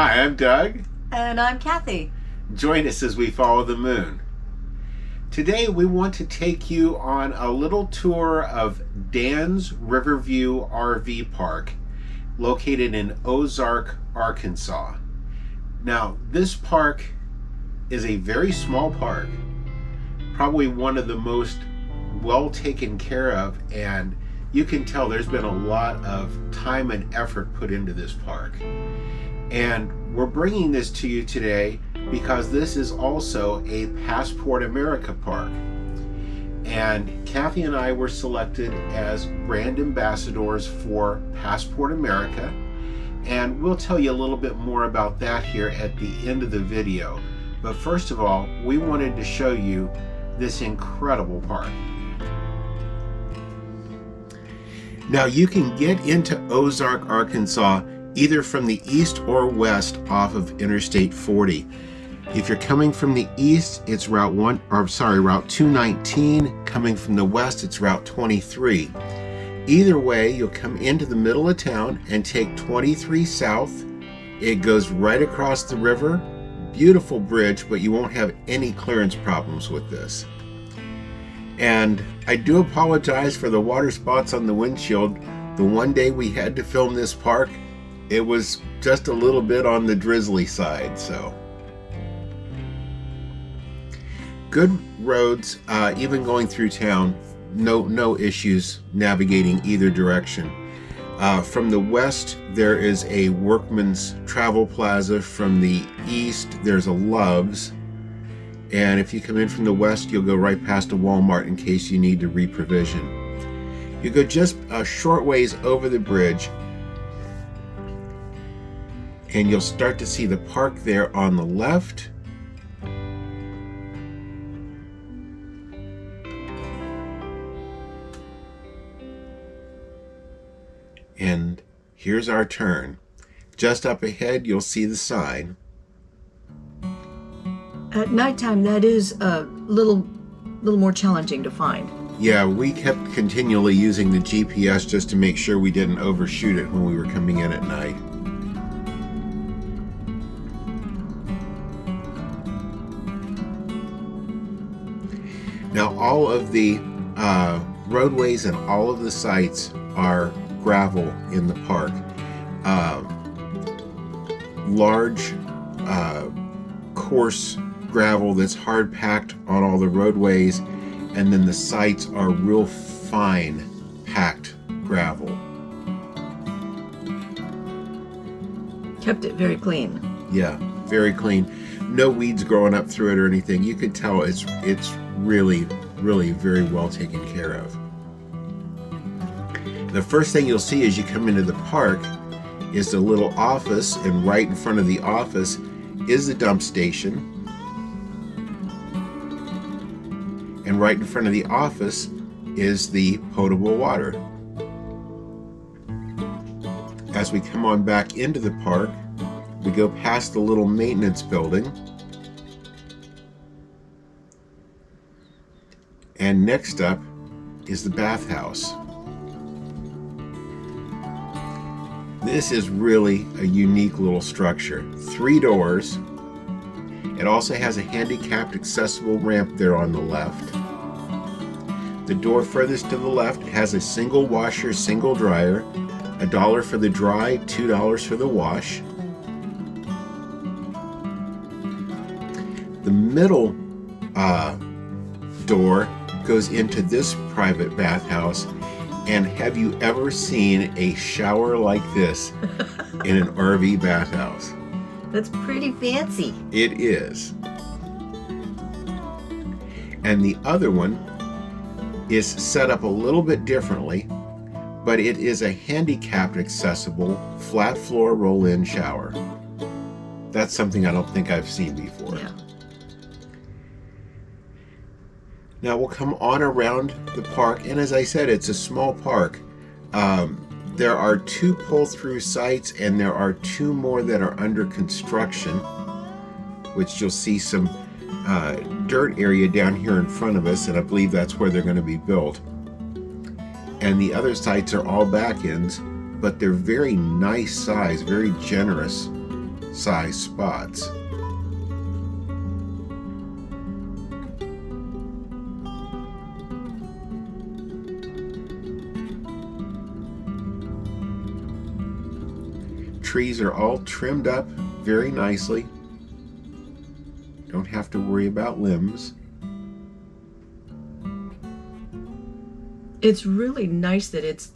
Hi, I'm Doug. And I'm Kathy. Join us as we follow the moon. Today we want to take you on a little tour of Dan's Riverview RV Park, located in Ozark, Arkansas. Now, this park is a very small park, probably one of the most well taken care of, and you can tell there's been a lot of time and effort put into this park. And we're bringing this to you today because this is also a Passport America park. And Kathy and I were selected as brand ambassadors for Passport America. And we'll tell you a little bit more about that here at the end of the video. But first of all, we wanted to show you this incredible park. Now you can get into Ozark, Arkansas either from the east or west off of Interstate 40. If you're coming from the east, it's Route 219. Coming from the west, it's Route 23. Either way, you'll come into the middle of town and take 23 south. It goes right across the river. Beautiful bridge, but you won't have any clearance problems with this. And I do apologize for the water spots on the windshield. The one day we had to film this park, it was just a little bit on the drizzly side, so. Good roads, even going through town, no issues navigating either direction. From the west, there is a Workman's Travel Plaza. From the east, there's a Love's. And if you come in from the west, you'll go right past a Walmart in case you need to reprovision. You go just a short ways over the bridge, and you'll start to see the park there on the left. And here's our turn. Just up ahead, you'll see the sign. At nighttime, that is a little more challenging to find. Yeah, we kept continually using the GPS just to make sure we didn't overshoot it when we were coming in at night. Now, all of the roadways and all of the sites are gravel in the park. Large, coarse gravel that's hard packed on all the roadways, and then the sites are real fine packed gravel. Kept it very clean. Yeah, very clean. No weeds growing up through it or anything. You could tell it's really very well taken care of. The first thing you'll see as you come into the park is the little office, and right in front of the office is the dump station. And right in front of the office is the potable water. As we come on back into the park, we go past the little maintenance building. And next up is the bathhouse. This is really a unique little structure. 3 doors. It also has a handicapped accessible ramp there on the left. The door furthest to the left has a single washer, single dryer, $1 for the dry, $2 for the wash. The middle door goes into this private bathhouse. And have you ever seen a shower like this in an RV bathhouse? That's pretty fancy. It is. And the other one is set up a little bit differently, but it is a handicapped accessible flat floor roll-in shower. That's something I don't think I've seen before. Yeah. Now we'll come on around the park, and as I said, it's a small park. There are 2 pull-through sites, and there are 2 more that are under construction, which you'll see some dirt area down here in front of us, and I believe that's where they're going to be built. And the other sites are all back ends, but they're very nice size, very generous size spots. Trees are all trimmed up very nicely. Don't have to worry about limbs. It's really nice that it's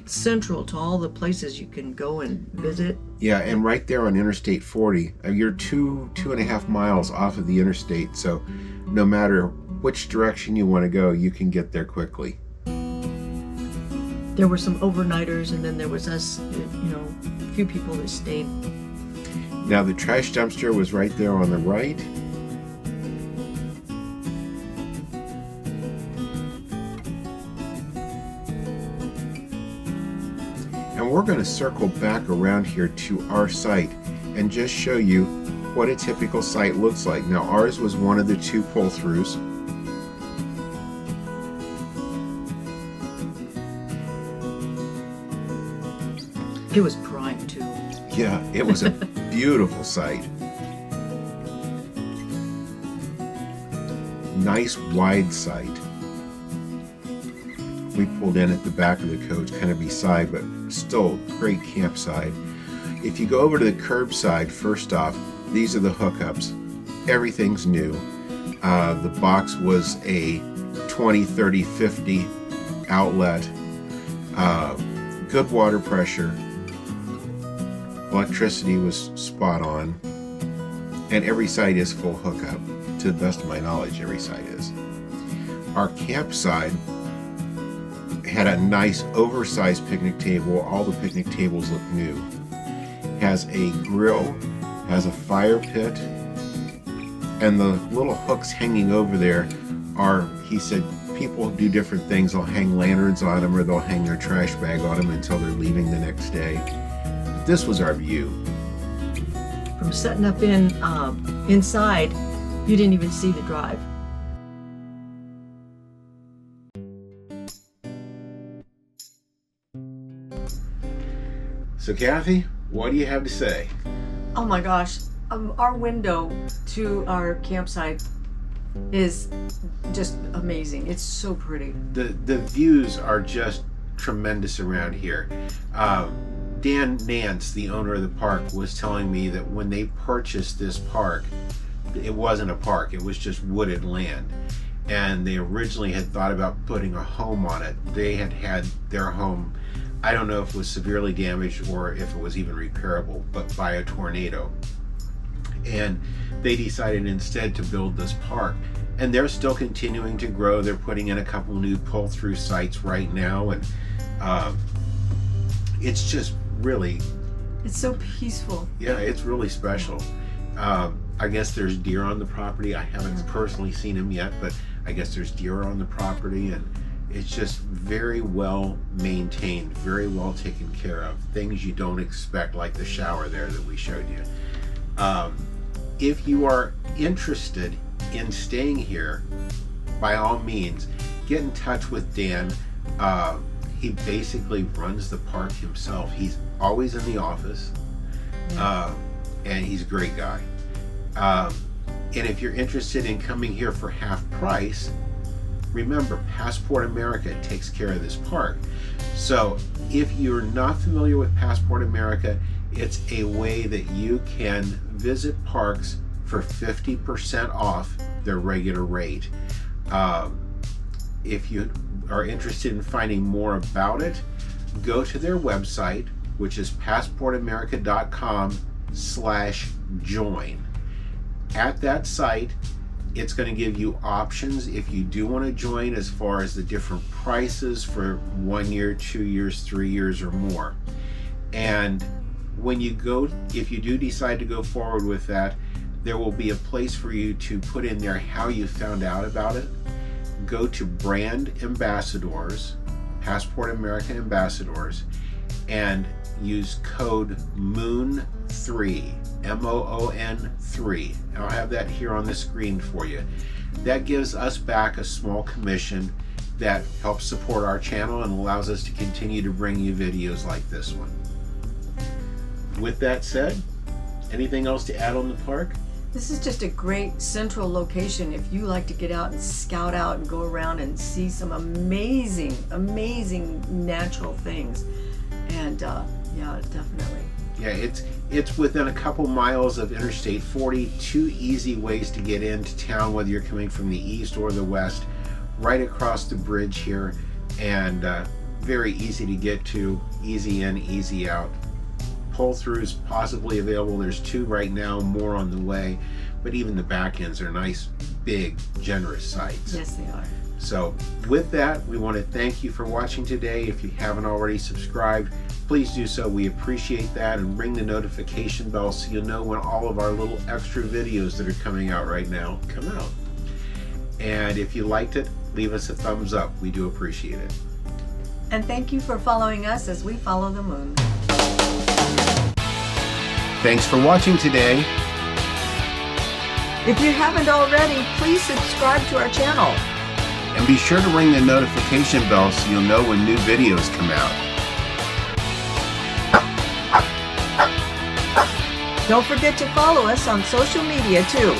central to all the places you can go and visit. Yeah, and right there on Interstate 40, you're two and a half miles off of the interstate, so no matter which direction you want to go, you can get there quickly. There were some overnighters, and then there was us, a few people that stayed. Now the trash dumpster was right there on the right. And we're going to circle back around here to our site and just show you what a typical site looks like. Now ours was one of the 2 pull-throughs. It was prime too. Yeah, it was a beautiful site. Nice wide site. We pulled in at the back of the coach, kind of beside, but still great campsite. If you go over to the curbside, first off, these are the hookups. Everything's new. The box was a 20, 30, 50 outlet. Good water pressure. Electricity was spot on, and every site is full hookup. To the best of my knowledge, every site is. Our campsite had a nice oversized picnic table. All the picnic tables look new. Has a grill, has a fire pit, and the little hooks hanging over there are, he said, people do different things. They'll hang lanterns on them, or they'll hang their trash bag on them until they're leaving the next day. This was our view. From setting up inside, you didn't even see the drive. So Kathy, what do you have to say? Oh my gosh, our window to our campsite is just amazing. It's so pretty. The views are just tremendous around here. Dan Nance, the owner of the park, was telling me that when they purchased this park, it wasn't a park, it was just wooded land. And they originally had thought about putting a home on it. They had their home, I don't know if it was severely damaged or if it was even repairable, but by a tornado. And they decided instead to build this park. And they're still continuing to grow. They're putting in a couple new pull-through sites right now, and it's just really, it's so peaceful. Yeah, it's really special. I guess there's deer on the property. I haven't personally seen them yet, but I guess there's deer on the property, and it's just very well maintained, very well taken care of. Things you don't expect, like the shower there that we showed you. If you are interested in staying here, by all means, get in touch with Dan. He basically runs the park himself. He's always in the office, and he's a great guy. And if you're interested in coming here for half price, remember, Passport America takes care of this park. So if you're not familiar with Passport America, it's a way that you can visit parks for 50% off their regular rate. If you are interested in finding more about it, go to their website, which is passportamerica.com/join. At that site, it's going to give you options if you do want to join, as far as the different prices for 1 year, 2 years, 3 years, or more. And when you go, if you do decide to go forward with that, there will be a place for you to put in there how you found out about it. Go to brand ambassadors, Passport America ambassadors, and use code MOON3, MOON3. I'll have that here on the screen for you. That gives us back a small commission that helps support our channel and allows us to continue to bring you videos like this one. with that said, anything else to add on the park? This is just a great central location if you like to get out and scout out and go around and see some amazing, amazing natural things. And yeah, definitely. Yeah, it's within a couple miles of Interstate 40. 2 easy ways to get into town, whether you're coming from the east or the west. Right across the bridge here, and very easy to get to. Easy in, easy out. Pull-throughs possibly available. There's 2 right now, more on the way, but even the back ends are nice, big, generous sites. Yes, they are. So with that, we want to thank you for watching today. If you haven't already subscribed, please do so. We appreciate that, and ring the notification bell so you'll know when all of our little extra videos that are coming out right now come out. And if you liked it, leave us a thumbs up. We do appreciate it. And thank you for following us as we follow the moon. Thanks for watching today. If you haven't already, please subscribe to our channel. And be sure to ring the notification bell so you'll know when new videos come out. Don't forget to follow us on social media too.